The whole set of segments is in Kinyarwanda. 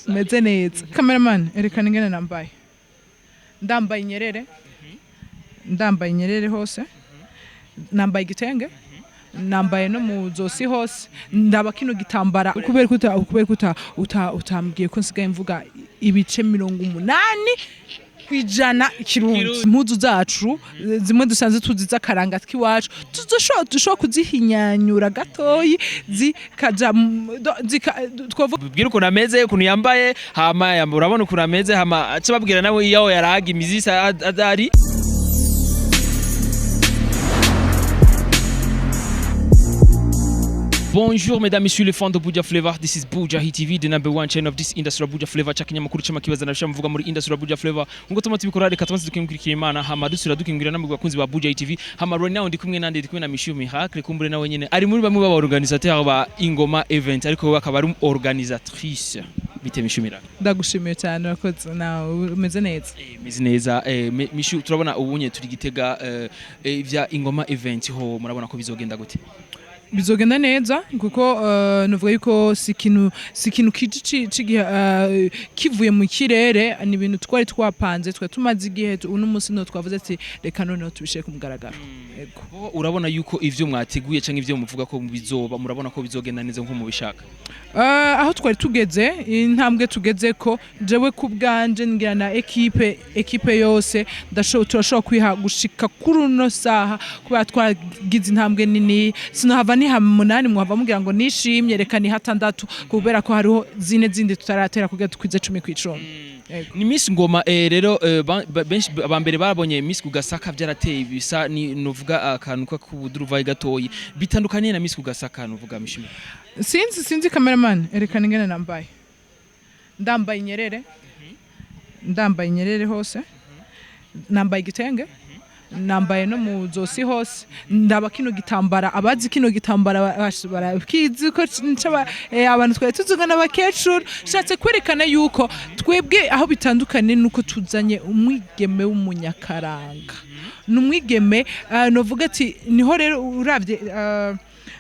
meze neza cameraman erekana ingene nambaye ndambaye inyerere ndambaye inyerere hose nambaye igitenge nambaye no mu zosi hose ndaba kino gitambara kubera utambwiye ko nsigaye mvuga ibice 80 kwijana ikirundi impuzu zacu zimwe dusanze tuziza karanga twiwacu tuzoshobora kuzihinyanyura gatoyi zikaja twavugira ukuntu ameze ukuntu yambaye hama urabona ukuntu ameze hama aca babwira nawe yaho yaraga imizisa adari. Bonjour mesdames, messieurs les fans de Buja Flavor. This is Bujahit TV, the #1 channel of this industry Buja Flavor. Chakanya makuru chama kibaza nabisha mvuga muri industry Buja Flavor. Ngo tuma tubikora reka tubanze dukimukirikira Imana hama dusura dukimwira namwe bakunzi ba Bujahit TV. Hama right now ndi kumwe na Michou Miracle kumbure nawe nyene ari muri bamwe baba organisateur ba ingoma event ariko we akaba ari organisatrice. Bite Michou Miracle. Ndagushimiye cyane urakoze nawe umeze neza. Meze neza Michou turabona ubunye turi Gitega ivya ingoma event ho murabona ko bizogenda gute? Bizogenda neza kuko nuvuga yuko sikintu kivuye mu kirere ni ibintu twari twapanze tumaze igihe uno munsi no twavuze ati reka none tubishire ku mugaragaro. Yego urabona yuko ivyo mwateguye canke ivyo muvuga ko bizoba murabona ko bizogenda neza nko mu bishaka. Aho twari tugeze intambwe tugeze ko jewe ku bwanje ngira na equipe yose turashobora kwiha gushika kuri uno saha kuba twagize intambwe nini sinohava ni hamunani muhava mugira ngo nishimye reka ni hatandatu kubera ko hariho zine zindi tutaratera kugira tukwize 10 kw'icumi. Ni Miss Ngoma rero benshi abambere barabonye Miss Kugasaka byarateye bisa ni novuga akantu ka kubuduruvaye gatoyi bitandukanye na Miss Kugasaka novuga mishimye. Sinzi cameraman erekana ingene nambaye ndambaye inyerere ndambaye inyerere hose nambaye igitenge nambaye no mu zosi hose ndaba kino gitambara abazi kino gitambara barakizi ko abantu twari tuzuga n'abakecuru shatse kwerekana yuko twebwe aho bitandukanye nuko tuzanye umwigeme w'umunyakaranga n'umwigeme novuga ati niho rero uravye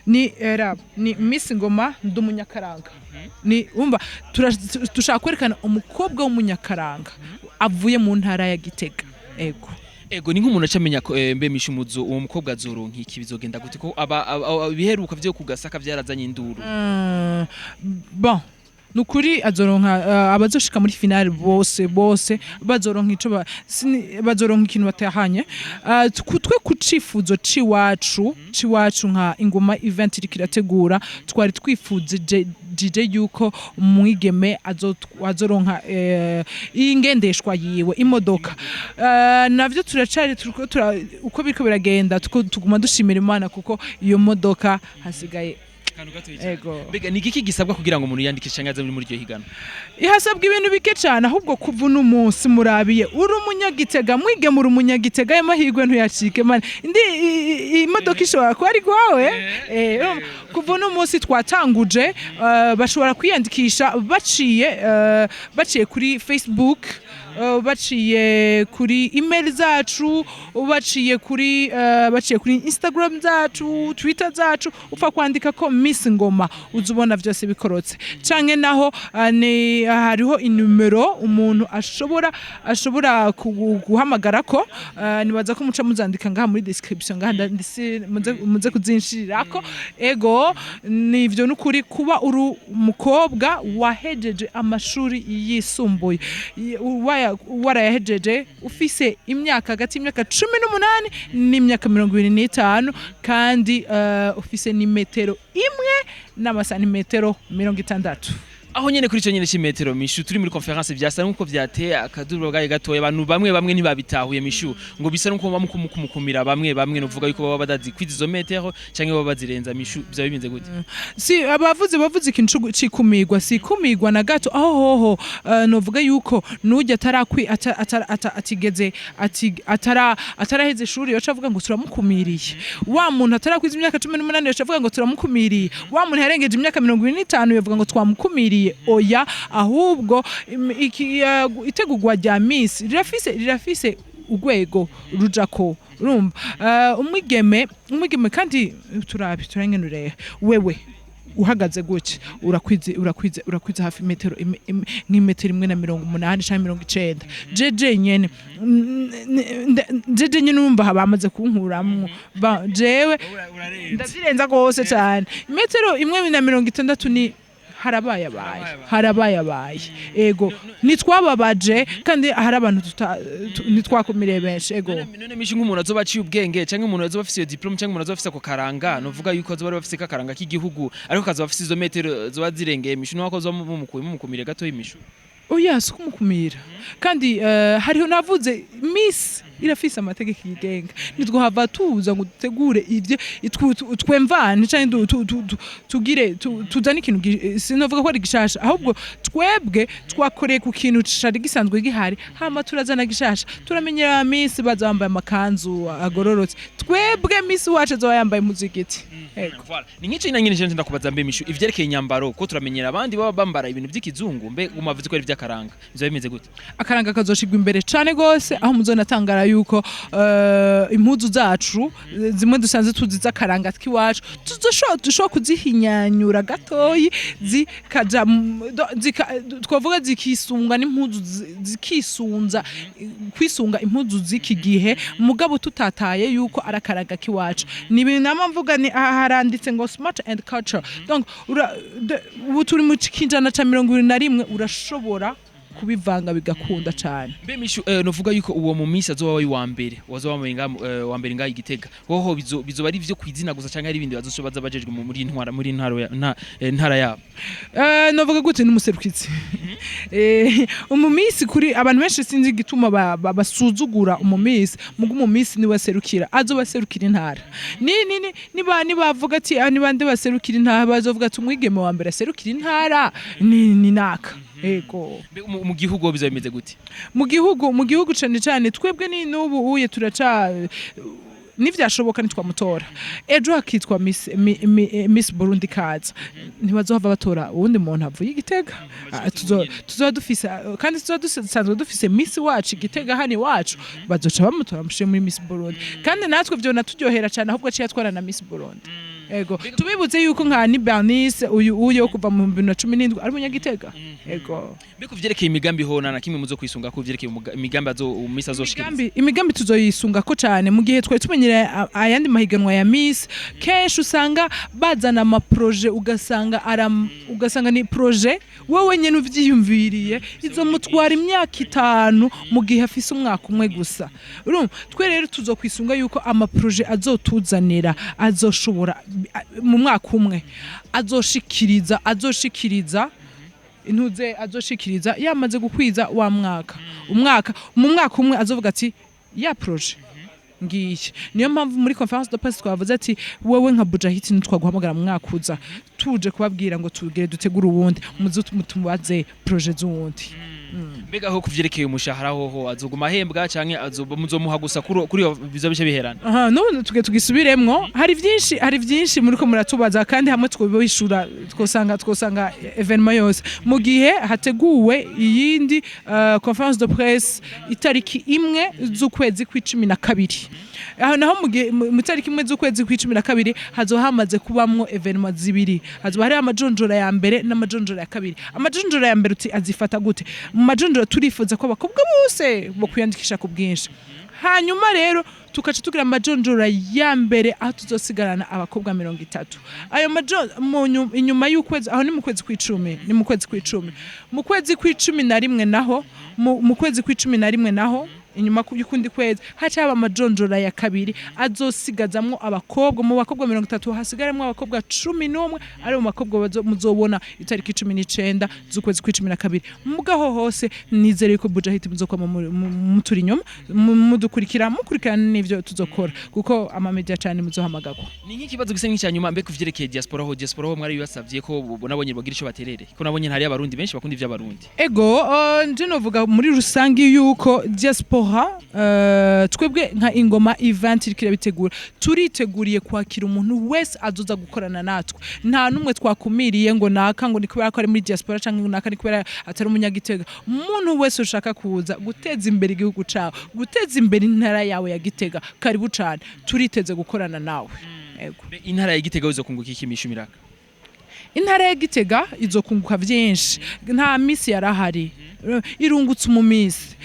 ni Miss Ngoma ndumunyakaranga ni umva tushaka kwerekana umukobwa w'umunyakaranga avuye mu ntara ya Gitega. Ego ni nk'umuntu acamenya mbe Mishumuzo uwo mukobwa azoronka iki bizogenda gute ko biheruka vyo Kugasaka vyarazanye induru. Bon nukuri azoronka abazoshika muri finale bose bazoronka ico bazoronka ikintu batahanye twe kucifuzo ciwacu nka ingoma event irikirategura twari twifuze DJ yuko umwigeme azoronka ingendeshwa yiwe imodoka navyo turacari uko biriko biragenda tuguma dushimira Imana kuko iyo modoka hasigaye. Bega ni iki gisabwa kugira ngo umuntu yandikishe nyaza muri iryo higano? Ihasabwa ibintu bike cyane ahubwo kuva uno munsi murabiye uri umunyagitega mwige muri umunyagitega y'amahirwe ntuyacike man indi imodoka ishobora ko ari gwawe kuva uno munsi twatanguje bashobora kwiyandikisha baciye kuri Facebook baciye kuri email zacu baciye kuri Instagram zacu Twitter zacu upfa kwandika ko Miss Ngoma uzubona byose bikorotse canke naho hariho inumero umuntu ashobora guhamagara ko nibaza ko muca muzandika ngaha muri description ngaha muze kuzinshirirako. Ego nivyo nukuri kuba uri umukobwa wahejeje amashuri yisumbuye warayahejeje ufise imyaka hagati y'imyaka 18 n'imyaka 25 kandi ufise ni metero imwe n'amasantimetero 60. Aho nyene kuri cyo nyene cimetero Michou turi muri conference byasa nkuko vyateye akaduro gaye gatoye abantu bamwe ntibabitahuye Michou ngo bisa nkuko bamukumukumira bamwe novuga yuko baba badazi kwizizo metero canke baba bazirenza Michou bya bimenze gute? Si bavuze ikintu cikumirwa si kumirwa na gato aho novuga yuko nujya atigeze ataraheze shuri yo cavuga ngo turamukumiriye wa muntu atarakwiza imyaka 18 yo cavuga ngo turamukumiriye wa muntu yarengeje imyaka 25 yovuga ngo twamukumiriye oya ahubwo itegurwa rya Miss rirafise ugwego rujako urumva umwigeme kandi turangenureye wewe uhagaze gutya urakwiza hafi metero nk'imetero 180 cyangwa 90 jeje nyene numva bamaze kunkuramwo jewe ndazirenza gose cyane metero 160 ni harabaye ego nitwababaje kandi hari abantu nitwakumire benshi ego none mishi nk'umuntu azoba aciye ubwenge cyangwa umuntu azoba afise iyo diplome cyangwa umuntu azoba afise ako karanga novuga yuko azoba bafise akaranga k'igihugu ariko kazoba afise izo metero zoba zirengeye mishi nuko azoba mumukumire gato yimishu oya sukumukumira kandi hariho navuze miss irafise amategeko yigenga nitwohava tuza ngo dutegure ivye twemvane cyane tugire tuzana ikintu sinovuga ko ari gishasha ahubwo twebwe twakoreye ku kintu cari gisanzwe gihari hama turazana gishasha turamenyera miss bazambaye amakanzu agororotse twebwe miss wacu zo yambaye muzigiti ni nk'ico nyine je ndakubaza mbe mishu ivyerekeye inyambaro ko turamenyera abandi baba bambara ibintu by'ikizungu mbe umavuze ko ari vy'akaranga bizo bimeze gute akaranga kazoshigwa imbere cane gose aho muzonatangara yuko impuzu zacu zimwe dusanze tuziza akaranga twiwacu tuzoshobora kuzihinyanyura gatoyi zikaja twavuga zikisunga n'impuzu zikisunza kwisunga impuzu ziki gihe mugabo tutataye yuko arakaranga kiwacu ni ibintu namvuga ni haranditse ngo smart and culture donc ubu turi mu kinjana ca 21 urashobora kubivanga bigakunda cyane mbe mishu novuga yuko uwo mu misi azoba wa mbere wazoba wa mbere ngayi Gitega hoho bizoba ari byo kwizina gusa cyangwa ari ibindi bazobaza bajejwe muri ntara yabo novuga gute n'umuserukitsi umumisi kuri abantu benshi sinzi gituma basuzugura umumisi mugo umumisi ni waserukira azobaserukira intara ni bavuga ati ni bande baserukira intara bazovuga ati umwigeme wa mbere aserukira intara ni naka ego mu gihugu biza bimeze gute mu gihugu cyane twebwe ni nubu uye turaca nivyashoboka nitwamutora ejo hakitwa Miss Burundi kaza ntibazohava batora uwundi muntu avuye Gitega tuzoba dufise kandi tuzoba dufise Miss wacu Gitega hani wacu bazoca bamutora mushe muri Miss Burundi kandi natwe vyo naturyohera cyane ahubwo aciye atwara na Miss Burundi ego tubibuze yuko nka ni Bernice uyo kuva mu 2017 ari munyagitega ego biko vyerekeye imigambi hona na kimwe muzo kwisunga ko vyerekeye imigambi Miss azoshikiriza imigambi tuzoyisunga ko cyane mu gihe twe tumenyere ayandi mahiganwa ya Miss kenshi usanga bazana ama projet ugasanga ni projet wowe nyene uvyiyumviriye izo mutwara imyaka 5 mu gihe afise umwaka umwe gusa urumva twe rero tuzokwisunga yuko ama projet azotuzanira azoshobora mu mwaka umwe azoshikiriza intuze azoshikiriza yamaze gukwiza wa mwaka mu mwaka umwe azovuga ati ya projet ngiye niyo mpamvu muri conference de presse twavuze ati wewe nka Bujahit ntitwaguhamagara mu mwaka uza tuje kubabwira ngo tugire dutegura ubundi muzubaze projet z'uwundi mbega aho kuvyerekeye umushahara hoho azoguma hembwa canke muzomuha gusa kuri bizo bice biherana none tugisubiremwo hari byinshi muri ko muratubaza kandi hamwe twobishura twosanga evenement yose mu gihe hateguwe iyindi conference de presse itariki imwe z'ukwezi kwa12 aho naho mu tariki imwe z'ukwezi kwa12 hazohamaze kubamwo evenement zibiri hazoba hari amajonjora ya mbere n'amajonjora ya kabiri amajonjora ya mbere uti azifata gute mu majonjora turifuza ko abakobwa bose bo kwiyandikisha ku bwinshi hanyuma rero tukaca tugira amajonjora ya mbere aho tuzosigarana abakobwa 30 ayo inyuma y'ukwezi aho ni mu kwezi kwa10 mu kwezi kwa11 naho mu kwezi kwa11 naho inyuma y'ukundi kwezi hacaba amajonjora ya kabiri azosigazamwo abakobwa mu bakobwa 30 hasigaramo abakobwa 11 ari mu bakobwa muzobona itariki 19 z'ukwezi kwa12 mugaho hose nizere ko Bujahit muzokoma muturi nyuma mukurikirana n'ivyo tuzokora kuko ama media cyane muzohamagagwa ni nk'ikibazo gise nk'icyanyuma mbe kuvyerekeye diaspora ho mwari bibasavye ko nabonye bagira ico baterere ko nabonye ntari abarundi benshi bakunda ivy'abarundi ego nje novuga muri rusangi yuko diaspora twebwe nka ingoma event irikira bitegura turiteguriye kwakira umuntu wese azoza gukorana natwe nta numwe twakumiriye ngo naka ngo ni kubera ko ari muri diaspora canke naka ni kubera atari umunyagitega umuntu wese ushaka kuza guteza imbere igihugu cawe guteza imbere intara yawe ya Gitega karibu cyane turiteze gukorana nawe intara ya Gitega uzo kunguka iki Michou Miracle intara ya Gitega izokunguka byinshi nta misi yarahari irungutse mu misi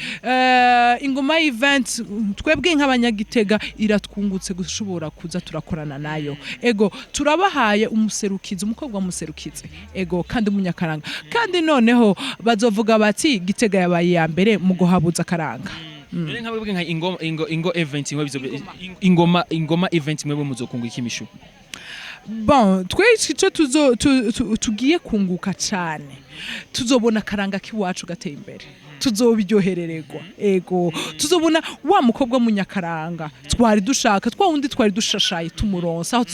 ingoma event twebwe nk'abanyagitega iratwungutse gushobora kuza turakorana nayo ego turabahaye umuserukizi umukobwa umuserukizi ego kandi umunyakaranga kandi noneho bazovuga bati Gitega yabaye ya mbere mu guhabuza karanga none nk'abwe nka ingo event imwe bizo ingoma event imwe muzokunguka ikimishu bon twese ico tugiye kunguka cyane tuzobona karanga kiwacu gateye imbere tuzobiryoherererwa ego tuzobona wa mukobwa munyakaranga twari dushaka twawundi twari dushashaye tumuronsa aho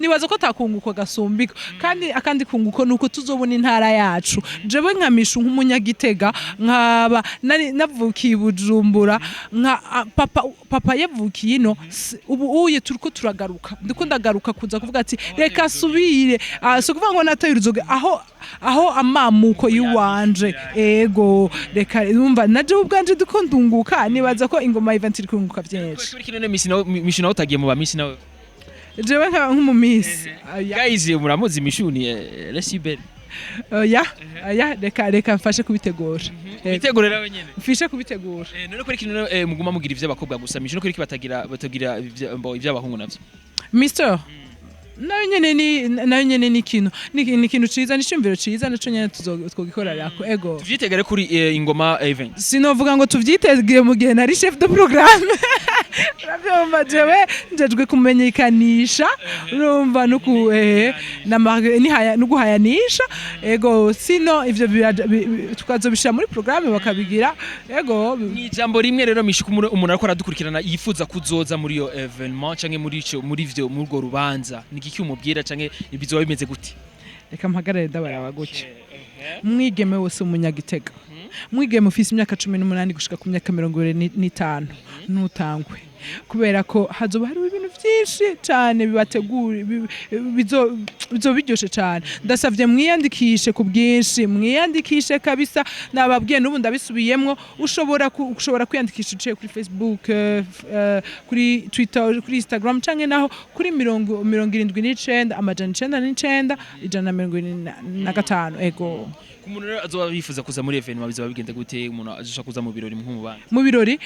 nibaza ko takunguko gasumbiko kandi akandi kunguko nuko tuzobona intara yacu jewe nkamisha nk'umunyagitega nkaba navukiye Bujumbura nka papa yavukiye ino ubu uye turiko turagaruka ndiko ndagaruka kuza kuvuga ati reka subire so kuvuga ngo nataye uruzoga aho amamuko yiwanje ego reka numva naje ubwanje duko ndunguka nibaza ko ingoma event iri kunguka byinshi kuri kino Michou nawe utagiye mu ba Miss nawe jewe nk'umu Miss guys muramuzi Michou ni lesibel reka mfashe kubitegura bitegurira wenyene mfishe kubitegura none kuri kino muguma mugira ivy'abakobwa gusa Michou no kuri batagira ivy'abahungu navyo Mr nayo nyene ni ikintu ciza n'icumviro ciza naco nyene twogikorerako ego tuvyitegere kuri ingoma event sinovuga ngo tuvyitegeye mu gihe nari chef de programme uravyumva jewe njejwe kumenyekanisha urumva no guhayanisha ego sino ivyo tukazobishira muri programme bakabigira ego ni jambo rimwe rero Michou umuntu ariko aradukurikirana yifuza kuzoza muri yo evenement canke muri ivyo murwo rubanza nigiki umubwira canke bizoba bimeze gute reka mpagarare ndabaraba gutya mwigeme wose umunyagitega mwigeme ufise imyaka 18 gushika ku myaka 25 nutangwe kubera ko hazoba hari ibintu byinshi cyane bibategura bizobiryoshe cyane ndasavye mwiyandikishe ku bwinshi mwiyandikishe kabisa nababwiye n'ubu ndabisubiyemwo ushobora kwiyandikisha uciye kuri Facebook kuri Twitter kuri Instagram canke naho kuri 79 amajana 99 125 ego kumuntu rero azoba bifuza kuza muri evenement bizoba bigende gute umuntu azosha kuza mu birori nk'umubanga mu birori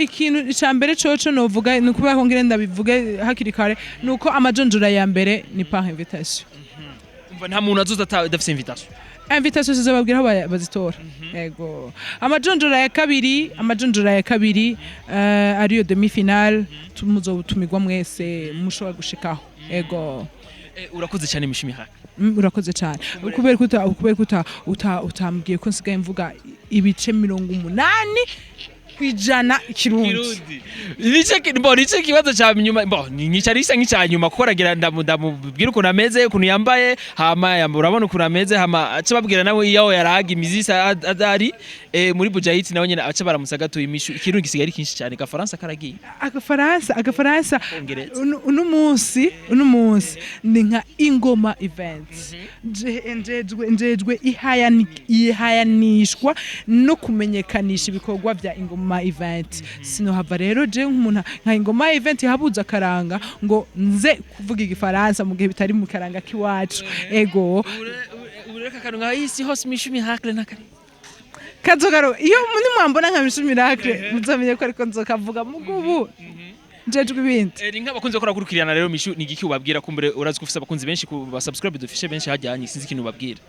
ikintu icambere coco novuga nukuba ko ngire ndabivuge hakiri kare nuko amajonjora ya mbere ni par invitation umva nta muntu azoza adafise invitation zizobabwira aho bazitora yego amajonjora ya kabiri ariyo demi finale tumuzotumigwa mwese mushobora gushikaho yego urakoze cyane Michou Miracle urakoze cyane kubera utambwiye ko nsigaye mvuga ibice 80 kwijana ikirundi nice kibazo cha nyuma nicarisa nk'icyanyuma koragira ndamubwira ukuntu ameze ukuntu yambaye hama urabona ukuntu ameze hama aca babwira nawe yaho yaraga imizisa adari muri Bujahit nawe nyene aca baramusaga Michou ikirundi gisigari kinshi cyane gafaransa karagiye agafaransa uno munsi ni nka ingoma events njejwe ihayanishwa no kumenyekanisha ibikorwa bya ingoma event sino hava rero je nk'umuntu nka ingoma event habuza karanga ngo nze kuvuga igifaransa mu gihe bitari mu karanga kiwacu ego ureka karanga isi hose Michou Miracle nakari kazogaro iyo muri mwambona nka Michou Miracle muzamenye ko ariko nzokavuga mugubu njejwe ibindi ni nk'abakunze ko rakurikirana rero Michou ni igiki ubabwira kumbere urazi ko ufise abakunzi benshi ku subscribe dufishe benshi hajyanye sinzi ikintu ubabwira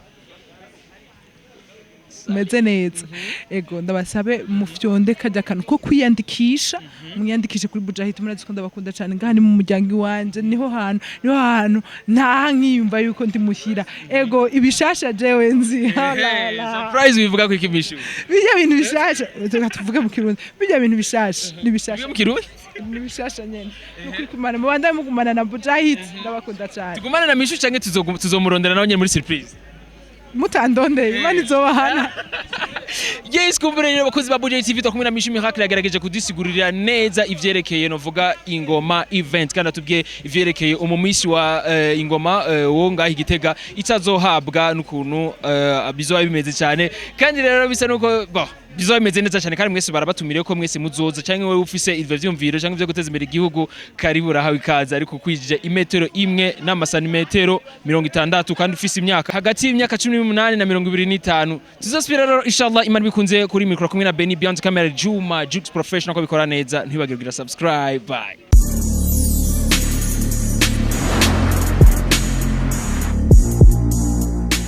meze neza ego ndabasabe mufyonde kajya kantu ko kwiyandikisha mwiyandikishe kuri Bujahit murazi ko ndabakunda cyane ngani mu muryango wanje niho hantu nta nkiyumva yuko ndi mushyira ego ibishasha jewe nzi surprise bivuga ko ikimishu bijya bintu bishasha tuvuge mu kirundi bijya bintu bishasha nibishasha mu kirundi nibishasha nyene nukuri kumana mu banda mugumana na Bujahit ndabakunda cyane tugumana na Michou canke tuzomurondera nawe nyene muri surprise mutandonde imana izobahana yes kumbere rero bakozi ba Bujahit TV twakumwe na Michou Miracle yagerageje kudisigurira neza ivyerekeye novuga ingoma event kandi atubwiye ivyerekeye umumisi wa ingoma wo ngahi Gitega itazohabwa n'ukuntu bizoba bimeze cyane kandi rero bisa nuko bizoba bimeze neza cyane kandi mwese barabatumiriye ko mwese muzoza cyangwa wowe ufise ivyo vyumviro cyangwa ivyo guteza imbere igihugu karibu urahawe ikaze ariko kwijije imetero imwe n'amasantimetero 60 kandi ufise imyaka hagati y'imyaka 18 na 25 tuzospira rero inshallah imana bikunze kuri mikro kumwe na Benny Beyond Camera Juma Jux Professional ko bikora neza ntibagirira subscribe bye.